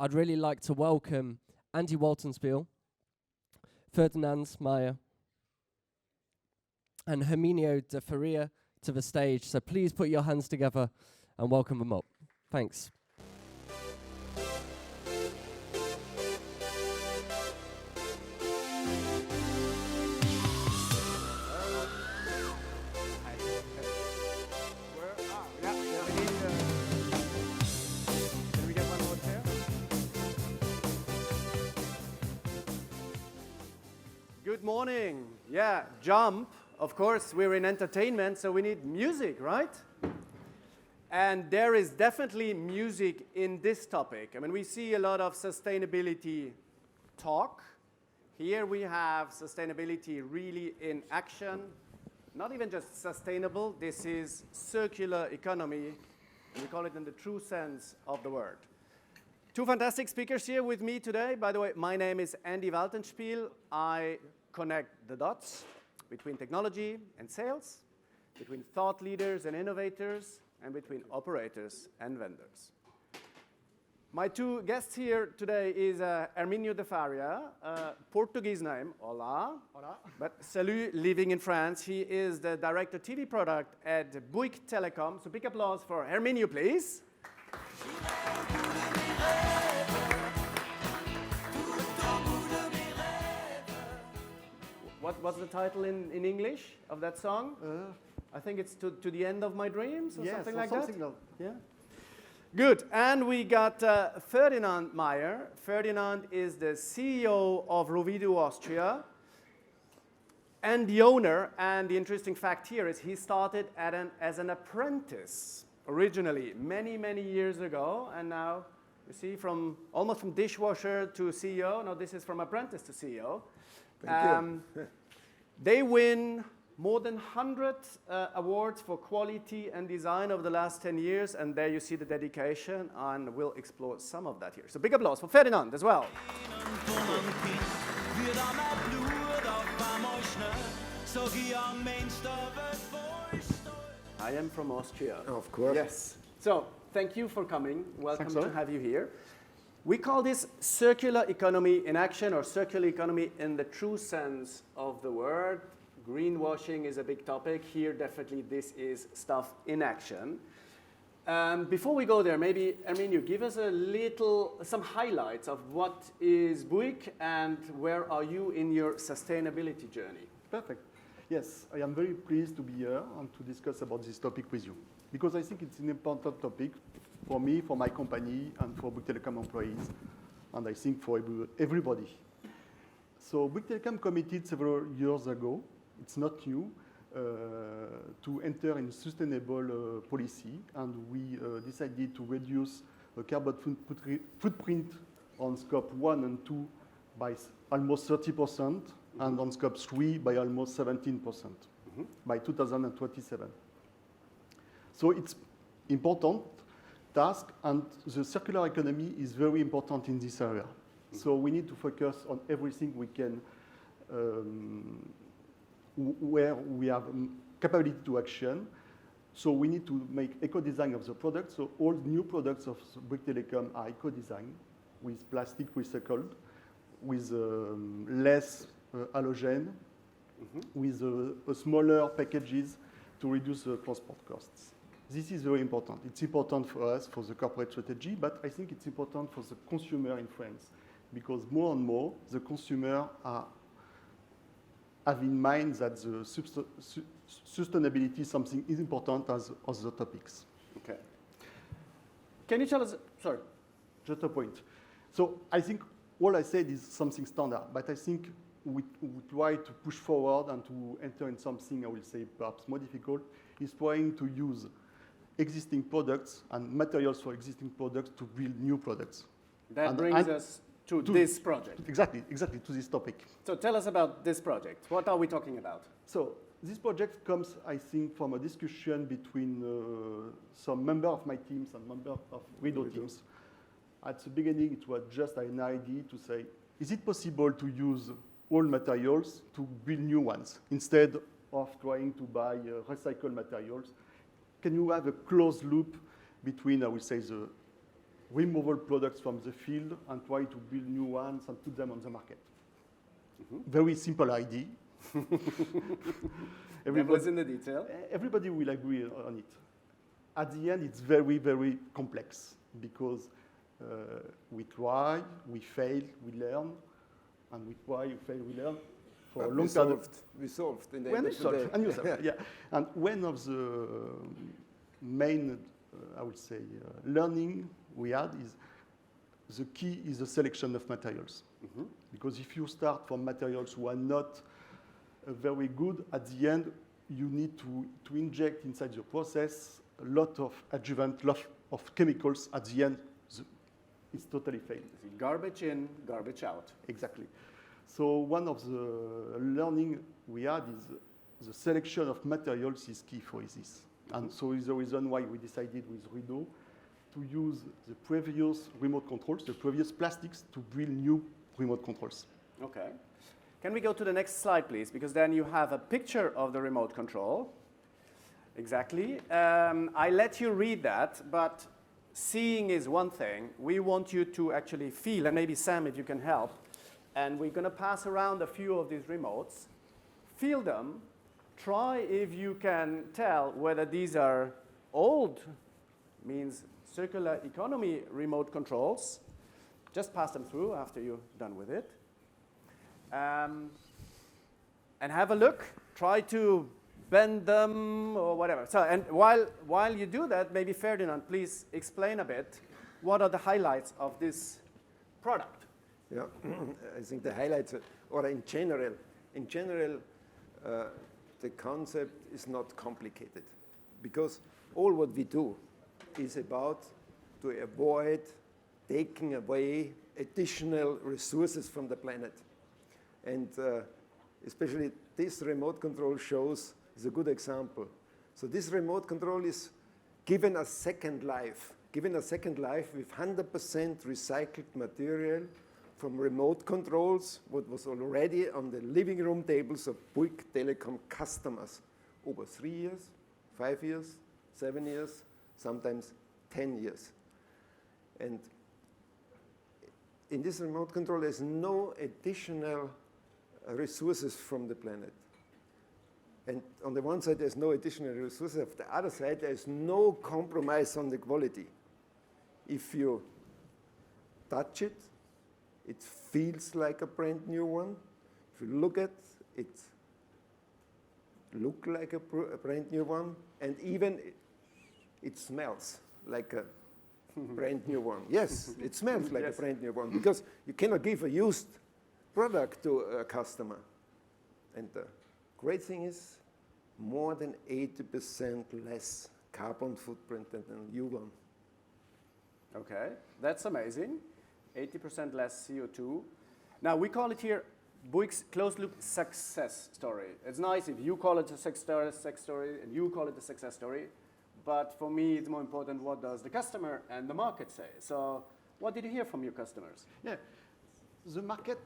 I'd really like to welcome Andy Waltenspiel, Ferdinand Maier, and Herminio de Faria to the stage. So please put your hands together and welcome them up. Thanks. Good morning. Yeah, jump. Of course, we're in entertainment, so we need music, right? And there is definitely music in this topic. I mean, we see a lot of sustainability talk. Here we have sustainability really in action. Not even just sustainable, this is circular economy, and we call it in the true sense of the word. Two fantastic speakers here with me today. By the way, my name is Andy Waltenspiel. I connect the dots between technology and sales, between thought leaders and innovators, and between operators and vendors. My two guests here today is Herminio de Faria, Portuguese name, hola. Hola. But salut, living in France. He is the director TV product at Bouygues Telecom. So big applause for Herminio, please. What's the title in English of that song? I think it's to the end of my dreams or something like that? Yeah. Good. And we got Ferdinand Maier. Ferdinand is the CEO of Ruwido, Austria, and the owner. And the interesting fact here is he started as an apprentice originally many, many years ago. And now, you see, almost from dishwasher to CEO. No, this is from apprentice to CEO. Thank you. They win more than 100 awards for quality and design over the last 10 years, and there you see the dedication, and we'll explore some of that here. So big applause for Ferdinand as well. I am from Austria. Of course. Yes. So thank you for coming. Welcome to have you here. We call this circular economy in action, or circular economy in the true sense of the word. Greenwashing is a big topic. Here, definitely, this is stuff in action. Before we go there, maybe, Herminio, give us some highlights of what is Bouygues and where are you in your sustainability journey? Perfect. Yes, I am very pleased to be here and to discuss about this topic with you, because I think it's an important topic for me, for my company, and for Bouygues Telecom employees, and I think for everybody. So Bouygues Telecom committed several years ago, it's not new, to enter in sustainable policy, and we decided to reduce the carbon footprint on scope 1 and 2 by almost 30%, and on scope 3 by almost 17% by 2027. So it's important task, and the circular economy is very important in this area. So we need to focus on everything we can, where we have capability to action. So we need to make eco-design of the product. So all new products of Bouygues Telecom are eco-design, with plastic recycled, with less halogen, with smaller packages to reduce the transport costs. This is very important. It's important for us, for the corporate strategy, but I think it's important for the consumer in France, because more and more the consumer have in mind that the sustainability is something is important as other topics. Okay. Can you tell us, sorry. Just a point. So I think all I said is something standard, but I think we try to push forward and to enter in something, I will say, perhaps more difficult, is trying to use existing products and materials for existing products to build new products. That brings us to this project. Exactly, to this topic. So tell us about this project. What are we talking about? So this project comes, I think, from a discussion between some member of my teams and member of ruwido teams. At the beginning, it was just an idea to say, is it possible to use old materials to build new ones instead of trying to buy recycled materials? Can you have a closed loop between, I would say, the removal products from the field and try to build new ones and put them on the market. Very simple idea. Everybody's in the detail. Everybody will agree on it. At the end, it's very, very complex because we try, we fail, we learn, and we try, we fail, we learn for a long time. We solved in the end of the day. And you solved, yeah. And one of the main, I would say, learning we had is the key is the selection of materials. Because if you start from materials who are not very good, at the end, you need to inject inside the process a lot of adjuvant, lot of chemicals. At the end, it's totally failed. Garbage in, garbage out. Exactly. So one of the learning we had is the selection of materials is key for this. And so is the reason why we decided with ruwido to use the previous remote controls, the previous plastics, to build new remote controls. Okay. Can we go to the next slide, please? Because then you have a picture of the remote control. Exactly. I let you read that, but seeing is one thing. We want you to actually feel, and maybe Sam, if you can help. And we're going to pass around a few of these remotes. Feel them. Try if you can tell whether these are old, means circular economy remote controls. Just pass them through after you're done with it. And have a look. Try to bend them or whatever. So, and while you do that, maybe Ferdinand, please explain a bit what are the highlights of this product. Yeah, I think the highlights, or in general, the concept is not complicated, because all what we do is about to avoid taking away additional resources from the planet. And especially this remote control is a good example. So this remote control is given a second life with 100% recycled material from remote controls, what was already on the living room tables of Bouygues Telecom customers over 3 years, 5 years, 7 years, sometimes 10 years. And in this remote control, there's no additional resources from the planet. And on the one side, there's no additional resources. On the other side, there's no compromise on the quality. If you touch it, it feels like a brand new one. If you look at it, look like a brand new one, and even it smells like a brand new one. Yes, it smells like a brand new one, because you cannot give a used product to a customer. And the great thing is more than 80% less carbon footprint than a new one. Okay, that's amazing. 80% less CO2. Now, we call it here Bouygues closed-loop success story. It's nice if you call it a success story and you call it a success story, but for me, it's more important what does the customer and the market say. So what did you hear from your customers? Yeah, the market,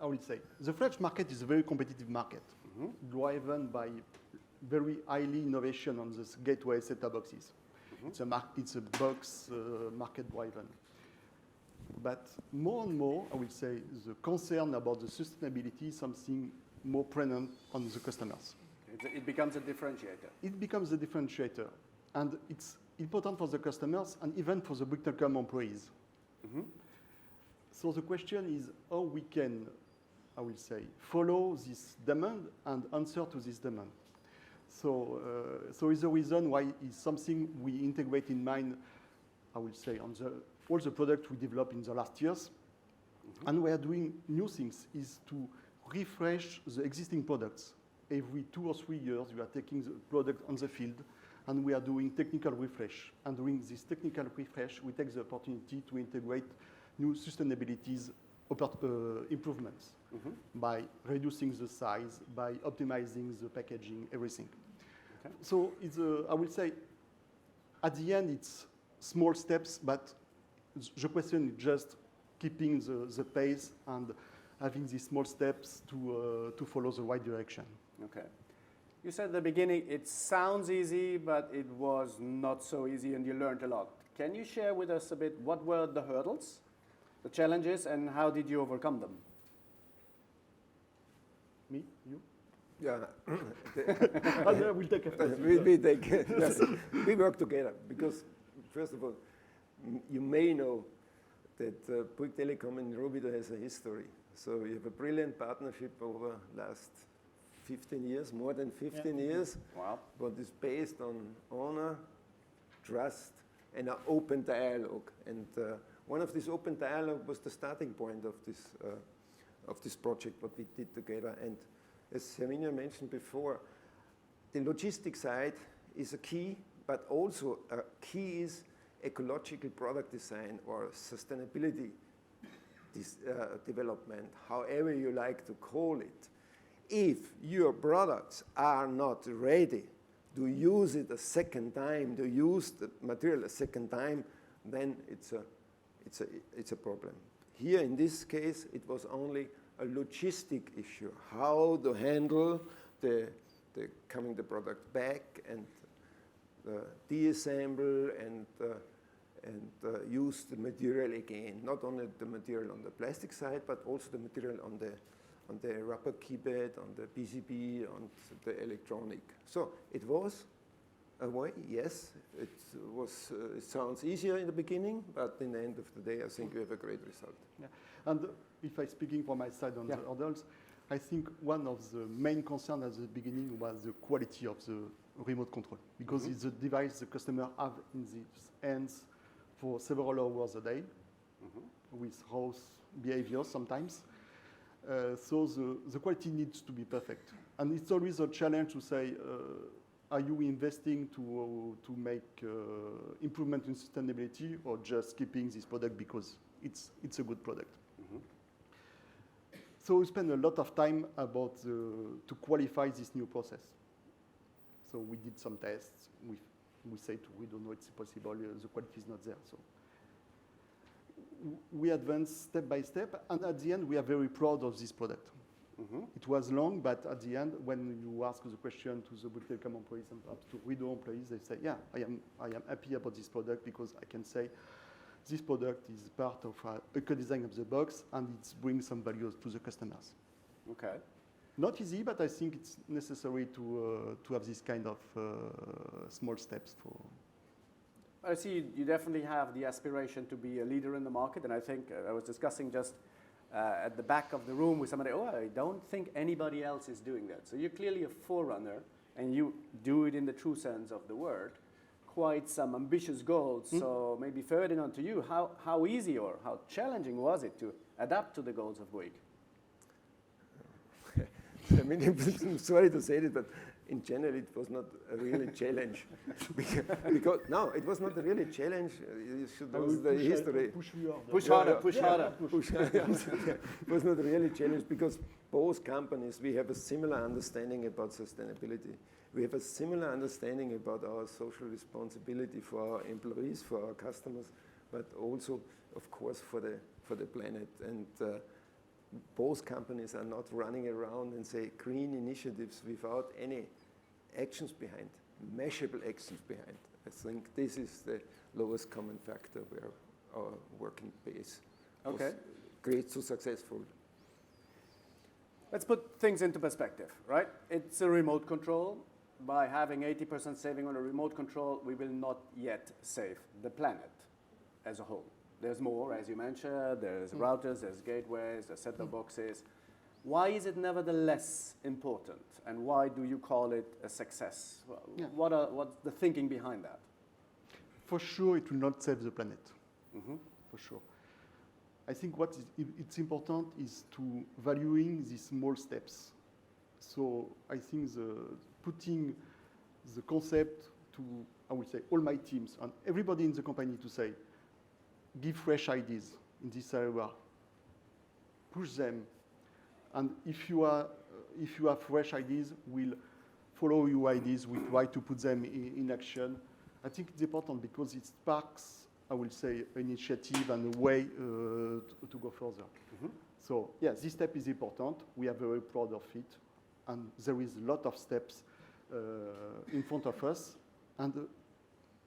I will say, the French market is a very competitive market, driven by very highly innovation on this gateway set-top boxes. It's a box market driven. But more and more, I will say, the concern about the sustainability is something more prominent on the customers. It becomes a differentiator. It becomes a differentiator. And it's important for the customers and even for the Bouygues Telecom employees. So the question is how we can, I will say, follow this demand and answer to this demand. So it's the reason why it's something we integrate in mind, I will say, on all the products we developed in the last years. And we are doing new things, is to refresh the existing products. Every 2 or 3 years, we are taking the product on the field, and we are doing technical refresh. And during this technical refresh, we take the opportunity to integrate new sustainabilities improvements by reducing the size, by optimizing the packaging, everything. Okay. So it's, I will say, at the end, it's small steps, but the question is just keeping the pace and having these small steps to follow the right direction. Okay. You said at the beginning it sounds easy, but it was not so easy and you learned a lot. Can you share with us a bit what were the hurdles, the challenges, and how did you overcome them? Me? You? Yeah. We'll take it. Yes, we work together because, first of all, you may know that Bouygues Telecom and ruwido has a history. So we have a brilliant partnership over last 15 years, more than 15 years. Wow. But it's based on honor, trust, and an open dialogue. And one of this open dialogue was the starting point of this project, what we did together. And as Herminio mentioned before, the logistics side is a key, but also a key is ecological product design or sustainability development, however you like to call it. If your products are not ready to use it a second time, to use the material a second time, then it's a problem. Here in this case, it was only a logistic issue, how to handle the coming the product back and deassemble and use the material again. Not only the material on the plastic side, but also the material on the rubber keypad, on the PCB, on the electronic. So it was a way, yes. It sounds easier in the beginning, but in the end of the day, I think we have a great result. Yeah. And if I'm speaking from my side on the hurdles, I think one of the main concerns at the beginning was the quality of the remote control, because it's a device the customer have in his hands for several hours a day, with house behavior sometimes. So the quality needs to be perfect. And it's always a challenge to say, are you investing to make improvement in sustainability, or just keeping this product because it's a good product? So we spend a lot of time about to qualify this new process. So we did some tests. We say we don't know it's possible. The quality is not there. So we advance step by step, and at the end we are very proud of this product. It was long, but at the end, when you ask the question to the Bouygues Telecom employees and perhaps to ruwido employees, they say, "Yeah, I am happy about this product because I can say this product is part of a eco-design of the box, and it brings some value to the customers." Okay. Not easy, but I think it's necessary to have this kind of small steps for. I see you definitely have the aspiration to be a leader in the market, and I think I was discussing just at the back of the room with somebody, I don't think anybody else is doing that. So you're clearly a forerunner, and you do it in the true sense of the word. Quite some ambitious goals. So maybe Ferdinand, to you, how easy or how challenging was it to adapt to the goals of Bouygues? I mean, I'm sorry to say it, but in general, it was not a really challenge. because no, it was not a really challenge. You should know the history. Push harder. It was not a really challenge because both companies, we have a similar understanding about sustainability. We have a similar understanding about our social responsibility for our employees, for our customers, but also, of course, for the planet. And both companies are not running around and say green initiatives without any actions behind, measurable actions behind. I think this is the lowest common factor where our working base was great, so successful. Let's put things into perspective, right? It's a remote control. By having 80% saving on a remote control, we will not yet save the planet as a whole. There's more, as you mentioned. There's routers, there's gateways, there's set-top boxes. Why is it nevertheless important, and why do you call it a success? What's the thinking behind that? For sure, it will not save the planet. For sure. I think it's important is to valuing these small steps. So I think putting the concept to, I would say, all my teams and everybody in the company to say, give fresh ideas in this area, push them, and if you have fresh ideas, we'll follow your ideas, we try to put them in action. I think it's important because it sparks, I will say, initiative and a way to go further. So yeah, this step is important. We are very proud of it, and there is a lot of steps in front of us, and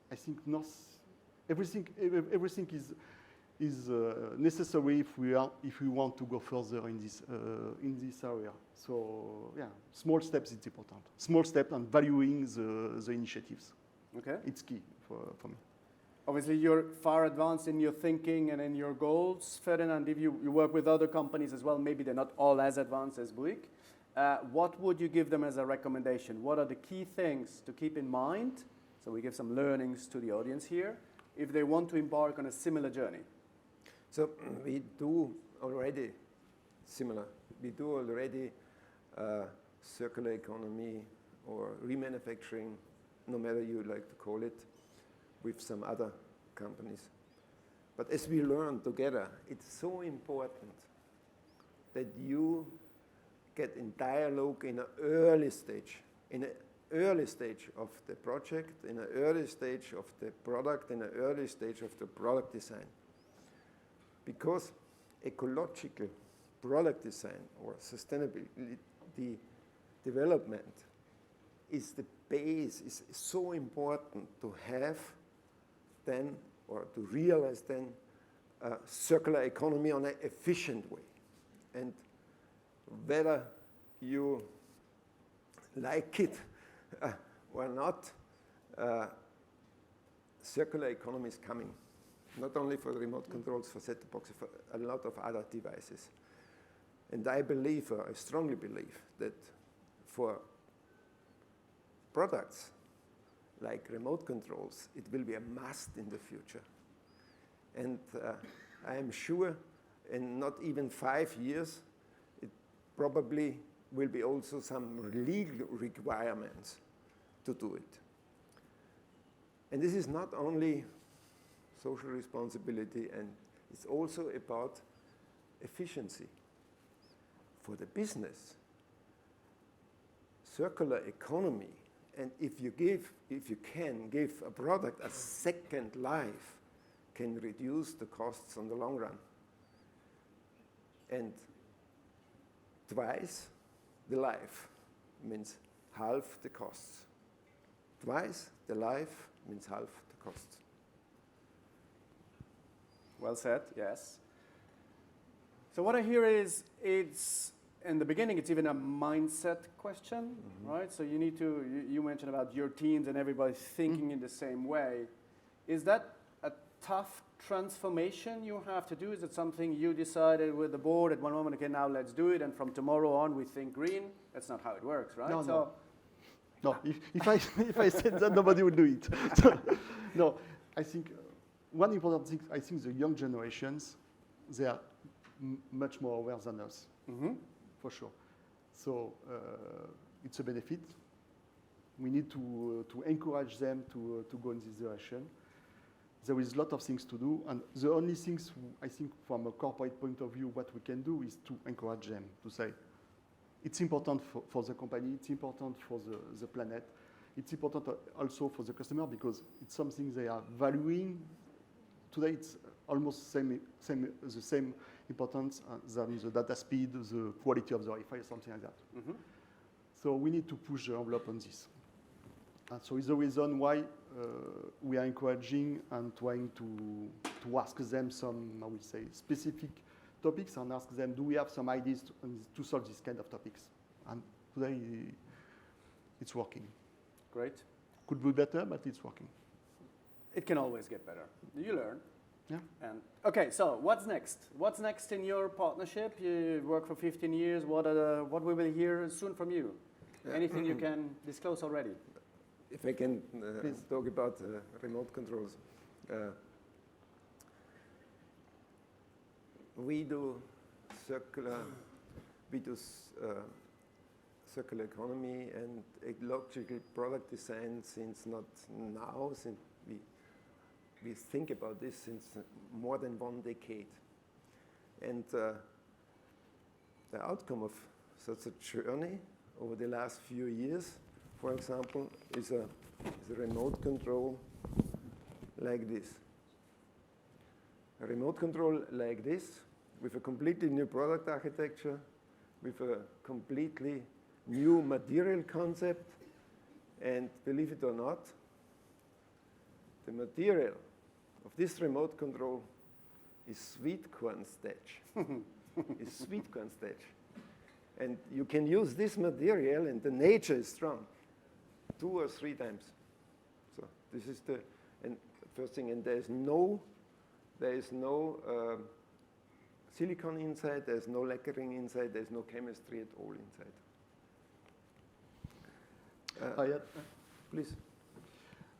I think everything is necessary if we want to go further in this area. So yeah, small steps is important. Small step and valuing the initiatives. Okay. It's key for me. Obviously, you're far advanced in your thinking and in your goals. Ferdinand, if you work with other companies as well, maybe they're not all as advanced as Bouygues. What would you give them as a recommendation? What are the key things to keep in mind? So we give some learnings to the audience here, if they want to embark on a similar journey. So we do already similar. We do already circular economy or remanufacturing, no matter you like to call it, with some other companies. But as we learn together, it's so important that you get in dialogue in an early stage of the project, in an early stage of the product, in an early stage of the product design. Because ecological product design or sustainability development is the base, is so important to have then, or to realize then, a circular economy on an efficient way. And whether you like it or not, circular economy is coming. Not only for the remote controls, for set-top boxes, for a lot of other devices. And I believe, or I strongly believe, that for products like remote controls, it will be a must in the future. And I am sure in not even 5 years, it probably will be also some legal requirements to do it. And this is not only social responsibility, and it's also about efficiency. For the business, circular economy, and if you can give a product a second life, can reduce the costs on the long run. And twice the life means half the costs. Twice the life means half the costs. Well said, yes. So what I hear is, it's in the beginning, it's even a mindset question, right? So you need to, you mentioned about your teams and everybody thinking in the same way. Is that a tough transformation you have to do? Is it something you decided with the board at one moment, okay, now let's do it, and from tomorrow on we think green? That's not how it works, right? No, if I said that, nobody would do it. So, no, I think one important thing, I think the young generations, they are much more aware than us, for sure. So it's a benefit. We need to encourage them to go in this direction. There is a lot of things to do, and the only things, I think, from a corporate point of view, what we can do is to encourage them, to say, it's important for the company, it's important for the planet, it's important also for the customer, because it's something they are valuing. Today it's almost the same importance than the data speed, the quality of the Wi-Fi, something like that. So we need to push the envelope on this. And so it's the reason why we are encouraging and trying to ask them some, I would say, specific topics, and ask them, do we have some ideas to solve this kind of topics? And today it's working. Great. Could be better, but it's working. It can always get better. You learn. Yeah. And okay, so what's next? What's next in your partnership? You work for 15 years. What we will hear soon from you? Anything you can disclose already? If I can talk about remote controls. We do circular economy and ecological product design since not now, since we think about this since more than 1 decade. And the outcome of such a journey over the last few years, for example, is a remote control like this. A remote control like this, with a completely new product architecture, with a completely new material concept, and believe it or not, the material of this remote control is sweet corn starch. Is sweet corn starch. And you can use this material, and the nature is strong, 2 or 3 times. So this is the first thing, and there is no silicon inside, there's no lacquering inside, there's no chemistry at all inside. Please.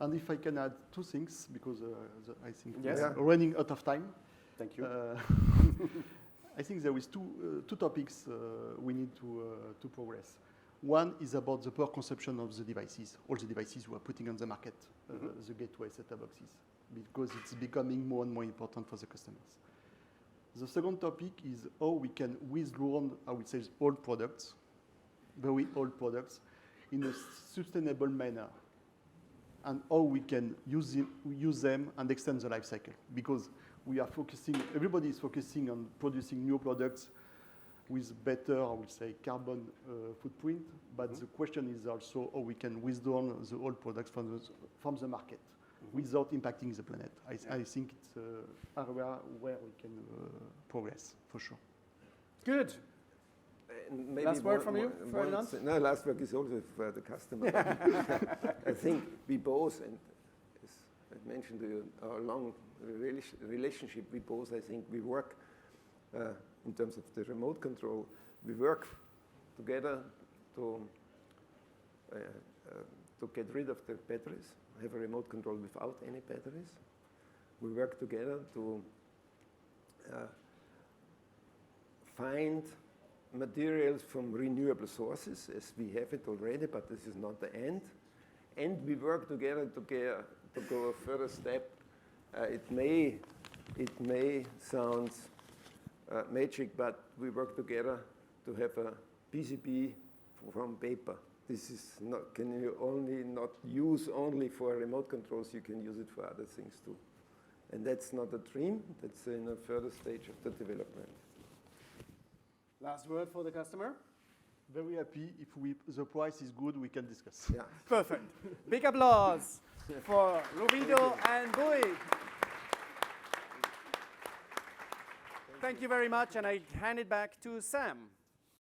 And if I can add 2 things, because I think Yes. we are running out of time. Thank you. I think there is two topics we need to progress. One is about the per consumption of the devices, all the devices we are putting on the market, the gateway set-top boxes, because it's becoming more and more important for the customers. The second topic is how we can withdraw, I would say, old products, very old products, in a sustainable manner, and how we can use them and extend the life cycle, because we are focusing, everybody is focusing on producing new products with better, I would say, carbon footprint, but the question is also how we can withdraw the old products from the market without impacting the planet. I think it's an area where we can progress, for sure. Good. Maybe Last word from you, Ferdinand? No, last word is also for the customer. I think we both, and as I mentioned to you, our long relationship, we both, I think, we work in terms of the remote control. We work together to get rid of the batteries, have a remote control without any batteries. We work together to find materials from renewable sources, as we have it already, but this is not the end. And we work together to go a further step. It may sound magic, but we work together to have a PCB from paper. This is not, can you only not use only for remote controls, you can use it for other things too. And that's not a dream, that's in a further stage of the development. Last word for the customer. Very happy. If the price is good, we can discuss. Yeah. Perfect. Big applause for Ruwido and Bouygues. Thank you very much, and I hand it back to Sam.